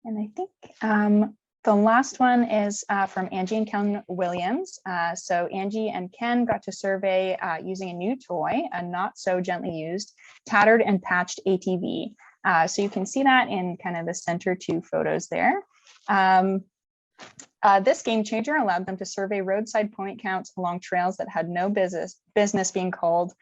And I think the last one is from Angie and Ken Williams. So Angie and Ken got to survey using a new toy, a not so gently used, tattered and patched ATV. So you can see that in kind of the center 2 photos there. This game changer allowed them to survey roadside point counts along trails that had no business being called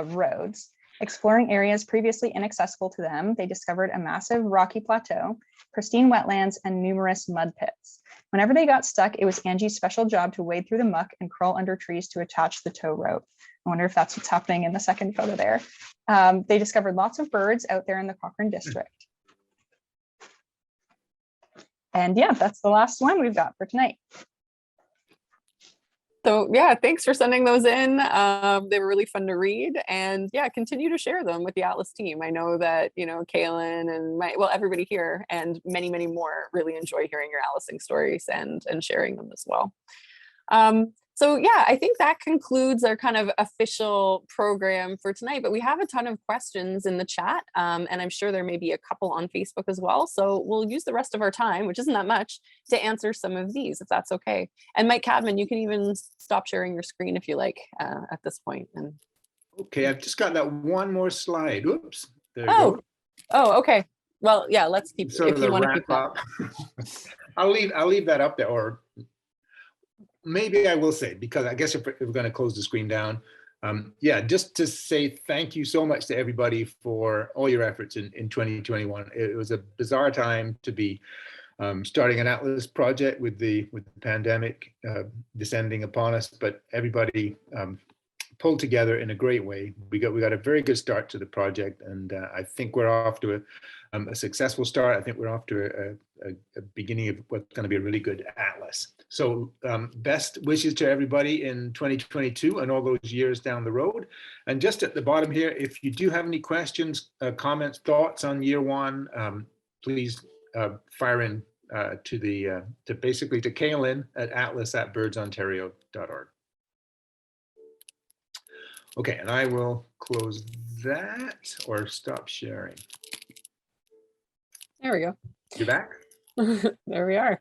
roads. Exploring areas previously inaccessible to them, they discovered a massive rocky plateau, pristine wetlands, and numerous mud pits. Whenever they got stuck, it was Angie's special job to wade through the muck and crawl under trees to attach the tow rope. I wonder if that's what's happening in the second photo there. They discovered lots of birds out there in the Cochrane district. And yeah, that's the last one we've got for tonight. So yeah, thanks for sending those in. They were really fun to read, and yeah, continue to share them with the Atlas team. I know that, you know, Kaylin and everybody here and many, many more really enjoy hearing your Atlasing stories and sharing them as well. So yeah, I think that concludes our kind of official program for tonight, but we have a ton of questions in the chat, and I'm sure there may be a couple on Facebook as well. So we'll use the rest of our time, which isn't that much, to answer some of these, if that's okay. And Mike Cadman, you can even stop sharing your screen if you like at this point. And Okay, I've just got that one more slide. Oops. There you go. Oh, okay. Well, yeah, let's keep, Sort if of you the want to keep wrap that. up. I'll leave that up there, or maybe I will say, because I guess if we're going to close the screen down, yeah, just to say thank you so much to everybody for all your efforts in 2021. It was a bizarre time to be starting an Atlas project with the pandemic descending upon us, but everybody pulled together in a great way. We got a very good start to the project, and I think we're off to a successful start. I think we're off to a beginning of what's going to be a really good atlas. So best wishes to everybody in 2022 and all those years down the road. And just at the bottom here, if you do have any questions, comments, thoughts on year one, please fire in to basically to Kaylin at atlas@birdsontario.org. Okay, and I will close that or stop sharing. There we go. You're back? There we are.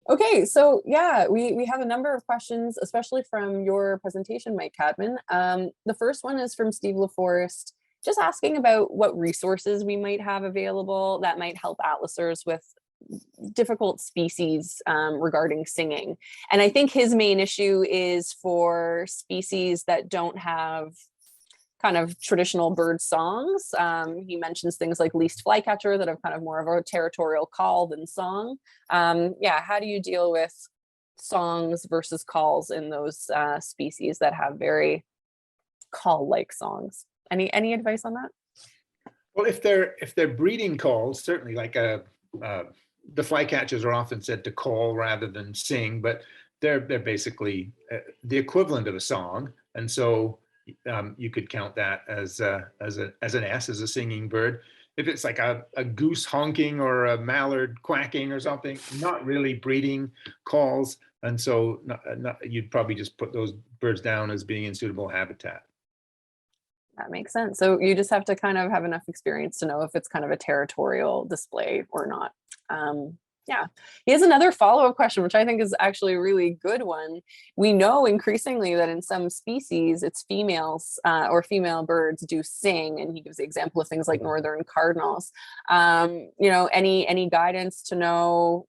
Okay, so yeah, we have a number of questions, especially from your presentation, Mike Cadman. The first one is from Steve LaForest, just asking about what resources we might have available that might help atlasers with difficult species regarding singing. And I think his main issue is for species that don't have kind of traditional bird songs. He mentions things like least flycatcher that have kind of more of a territorial call than song. Yeah, how do you deal with songs versus calls in those species that have very call-like songs? Any advice on that? Well, if they're breeding calls, certainly like the flycatchers are often said to call rather than sing, but they're basically the equivalent of a song, and so you could count that as an S, as a singing bird. If it's like a goose honking or a mallard quacking or something, not really breeding calls, and so you'd probably just put those birds down as being in suitable habitat. That makes sense. So you just have to kind of have enough experience to know if it's kind of a territorial display or not. Yeah, he has another follow-up question, which I think is actually a really good one. We know increasingly that in some species, it's females or female birds do sing, and he gives the example of things like northern cardinals. Any guidance to know,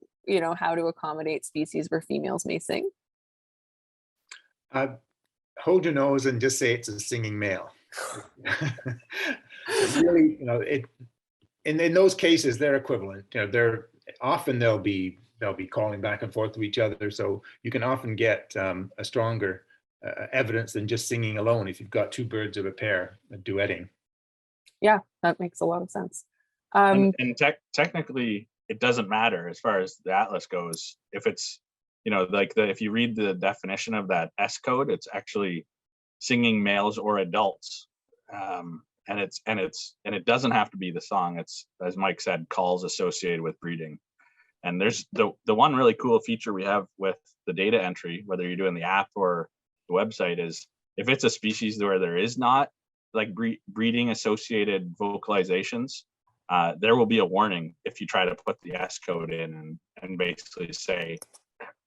how to accommodate species where females may sing? Hold your nose and just say it's a singing male. Really, in those cases, they're equivalent. They'll be calling back and forth to each other, so you can often get a stronger evidence than just singing alone if you've got two birds of a pair duetting. Yeah, that makes a lot of sense. Technically, it doesn't matter as far as the atlas goes. If it's if you read the definition of that S code, it's actually singing males or adults, and it doesn't have to be the song. It's, as Mike said, calls associated with breeding. And there's the one really cool feature we have with the data entry, whether you're doing the app or the website, is if it's a species where there is not like breeding associated vocalizations, there will be a warning if you try to put the S code in and basically say,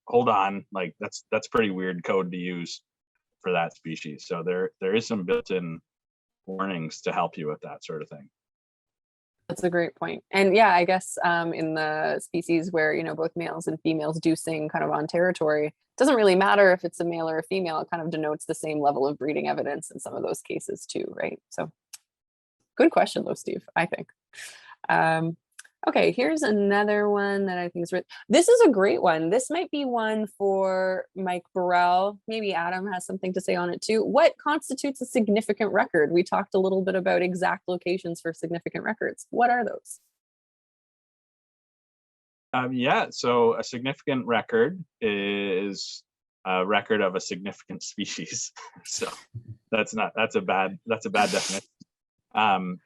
hold on, like that's pretty weird code to use for that species. So there is some built-in warnings to help you with that sort of thing. That's a great point. And yeah, I guess in the species where, both males and females do sing kind of on territory, it doesn't really matter if it's a male or a female. It kind of denotes the same level of breeding evidence in some of those cases too, right? So good question though, Steve, I think. Okay, here's another one that I think is really, this is a great one. This might be one for Mike Burrell. Maybe Adam has something to say on it too. What constitutes a significant record? We talked a little bit about exact locations for significant records. What are those? So a significant record is a record of a significant species. So that's a bad definition.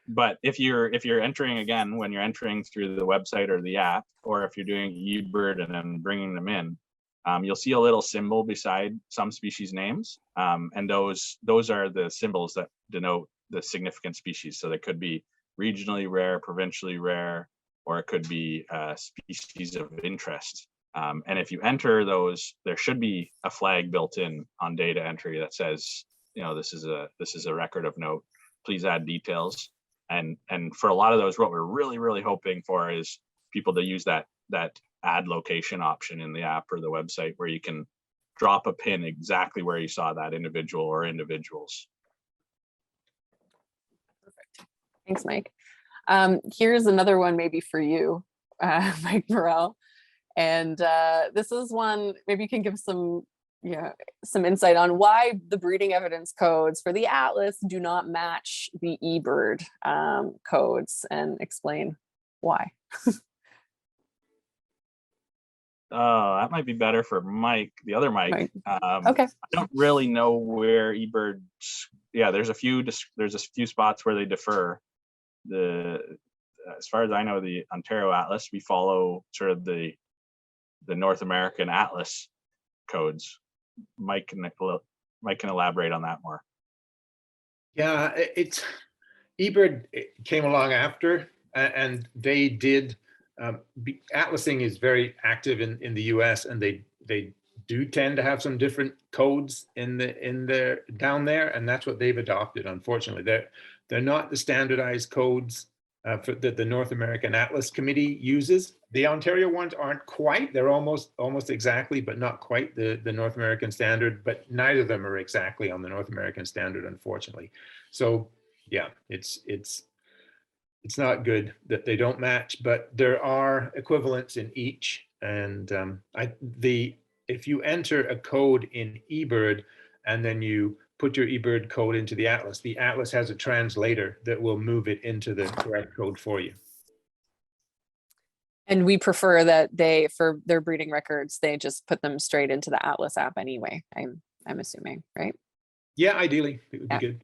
But if you're entering, again, when you're entering through the website or the app, or if you're doing eBird and then bringing them in, you'll see a little symbol beside some species names, and those are the symbols that denote the significant species. So they could be regionally rare, provincially rare, or it could be species of interest. And if you enter those, there should be a flag built in on data entry that says, this is a record of note. Please add details. And for a lot of those, what we're really, really hoping for is people to use that add location option in the app or the website, where you can drop a pin exactly where you saw that individual or individuals. Perfect. Thanks, Mike. Here's another one maybe for you, Mike Burrell. And this is one, maybe you can give some insight on why the breeding evidence codes for the Atlas do not match the eBird codes, and explain why. That might be better for Mike, the other Mike. Right. Okay. I don't really know where eBird. Yeah, there's a few spots where they defer. As far as I know, the Ontario Atlas, we follow sort of the North American Atlas codes. Mike can elaborate on that more. Yeah, eBird came along after, and they did. Atlasing is very active in the U.S. and they do tend to have some different codes in their down there, and that's what they've adopted. Unfortunately, they're not the standardized codes that the North American Atlas Committee uses. The Ontario ones aren't quite. They're almost exactly, but not quite the North American standard. But neither of them are exactly on the North American standard, unfortunately. So yeah, it's not good that they don't match, but there are equivalents in each. And if you enter a code in eBird and then you put your eBird code into the Atlas has a translator that will move it into the correct code for you. And we prefer that for their breeding records, they just put them straight into the Atlas app anyway. I'm assuming, right? Yeah, ideally it would be good.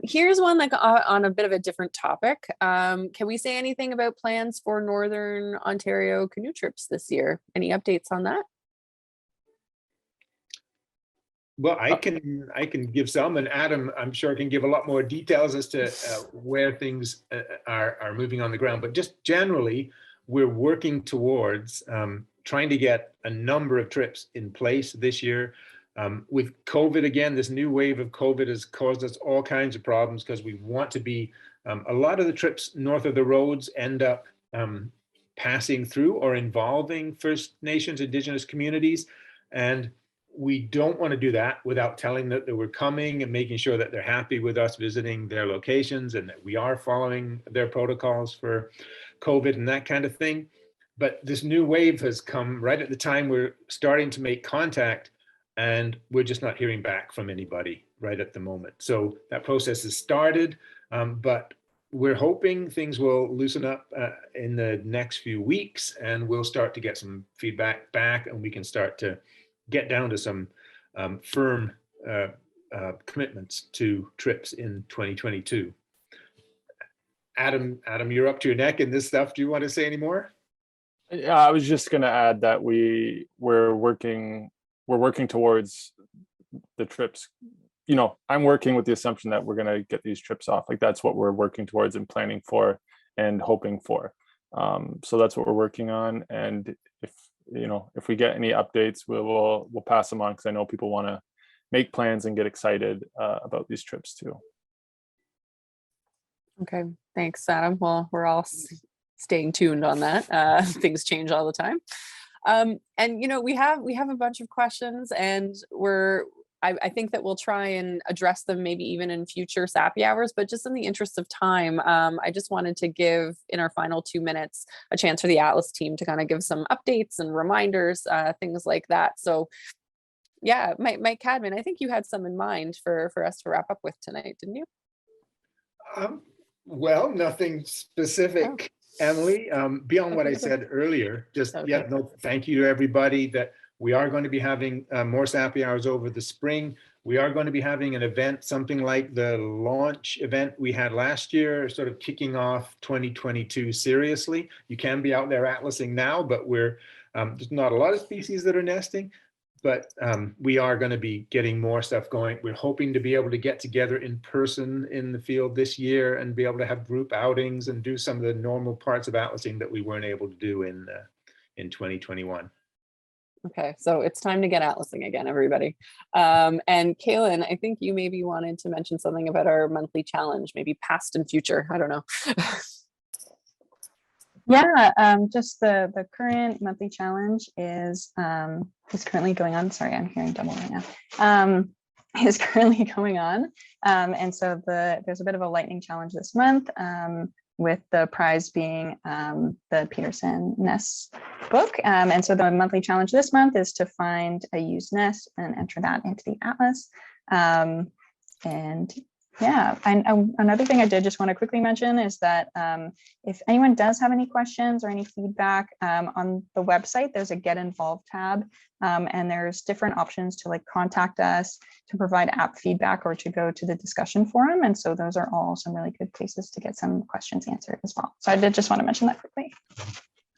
Here's one like on a bit of a different topic. Can we say anything about plans for Northern Ontario canoe trips this year? Any updates on that? Well, I can give some, and Adam, I'm sure, can give a lot more details as to where things are moving on the ground. But just generally, we're working towards trying to get a number of trips in place this year. With COVID again, this new wave of COVID has caused us all kinds of problems because we want to be, a lot of the trips north of the roads end up passing through or involving First Nations, Indigenous communities. And we don't want to do that without telling them that we're coming and making sure that they're happy with us visiting their locations and that we are following their protocols for COVID and that kind of thing. But this new wave has come right at the time we're starting to make contact, and we're just not hearing back from anybody right at the moment. So that process has started, but we're hoping things will loosen up in the next few weeks, and we'll start to get some feedback back, and we can start to get down to some firm commitments to trips in 2022. Adam, you're up to your neck in this stuff. Do you want to say any more? I was just going to add that we're working towards the trips. You know, I'm working with the assumption that we're going to get these trips off. Like that's what we're working towards and planning for and hoping for. So that's what we're working on. And if we get any updates, we'll pass them on, because I know people want to make plans and get excited about these trips too. Okay, thanks, Adam. Well, we're all staying tuned on that. Things change all the time. And we have a bunch of questions, and I think that we'll try and address them maybe even in future Sappy Hours, but just in the interest of time, I just wanted to give, in our final 2 minutes, a chance for the Atlas team to kind of give some updates and reminders, things like that. So yeah, Mike Cadman, I think you had some in mind for us to wrap up with tonight, didn't you? Well, nothing specific, Emily, beyond what I said earlier. Just, okay. Thank you to everybody. That we are going to be having more Sappy Hours over the spring. We are going to be having an event, something like the launch event we had last year, sort of kicking off 2022 seriously. You can be out there atlasing now, but there's not a lot of species that are nesting. But we are going to be getting more stuff going. We're hoping to be able to get together in person in the field this year and be able to have group outings and do some of the normal parts of atlasing that we weren't able to do in 2021. Okay, so it's time to get atlasing again, everybody. And Kaylin, I think you maybe wanted to mention something about our monthly challenge, maybe past and future. I don't know. Yeah, just the current monthly challenge is currently going on. Sorry, I'm hearing double right now. Is currently going on, and so there's a bit of a lightning challenge this month, with the prize being the Peterson Nest book. And so the monthly challenge this month is to find a used nest and enter that into the Atlas. And Yeah, and another thing I did just want to quickly mention is that if anyone does have any questions or any feedback on the website, there's a Get Involved tab, and there's different options to like contact us, to provide app feedback, or to go to the discussion forum. And so those are all some really good places to get some questions answered as well. So I did just want to mention that quickly.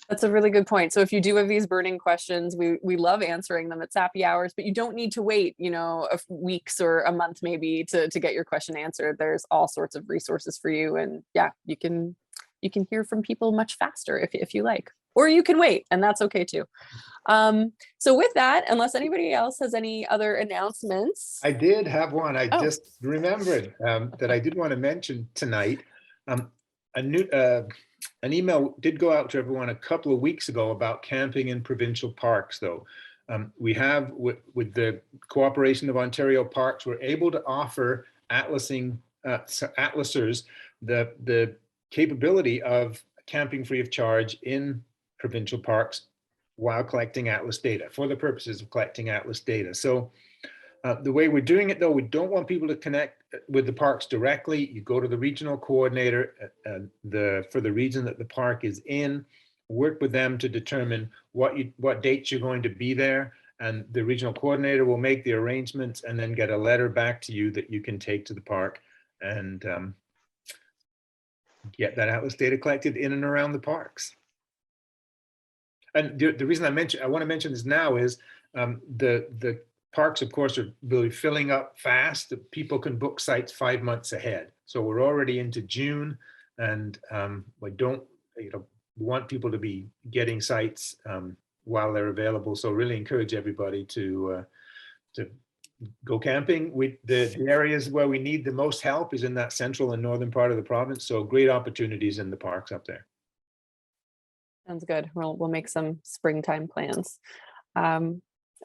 That's a really good point. So if you do have these burning questions, we love answering them at Sappy Hours, but you don't need to wait, you know, weeks or a month maybe to get your question answered. There's all sorts of resources for you. And yeah, you can hear from people much faster if you like, or you can wait, and that's okay too. So with that, unless anybody else has any other announcements. I did have one. I Oh. just remembered that I did want to mention tonight. An email did go out to everyone a couple of weeks ago about camping in provincial parks, though. We have, with the cooperation of Ontario Parks, we're able to offer atlasers the capability of camping free of charge in provincial parks while collecting Atlas data, for the purposes of collecting Atlas data. So the way we're doing it, though, we don't want people to connect with the parks directly. You go to the regional coordinator for the region that the park is in, work with them to determine what dates you're going to be there, and the regional coordinator will make the arrangements and then get a letter back to you that you can take to the park and get that Atlas data collected in and around the parks. And the reason I want to mention this now is the parks, of course, are really filling up fast. People can book sites 5 months ahead. So we're already into June, and we don't, want people to be getting sites while they're available. So really encourage everybody to go camping. The areas where we need the most help is in that central and northern part of the province. So great opportunities in the parks up there. Sounds good. We'll make some springtime plans.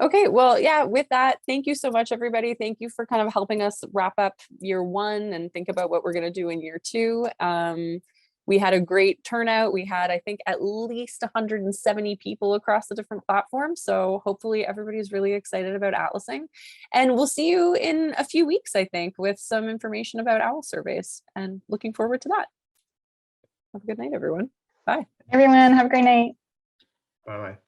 Okay, well, yeah, with that, thank you so much, everybody. Thank you for kind of helping us wrap up year one and think about what we're going to do in year two. We had a great turnout. We had, I think, at least 170 people across the different platforms. So hopefully everybody's really excited about atlasing. And we'll see you in a few weeks, I think, with some information about owl surveys, and looking forward to that. Have a good night, everyone. Bye. Everyone, have a great night. Bye-bye.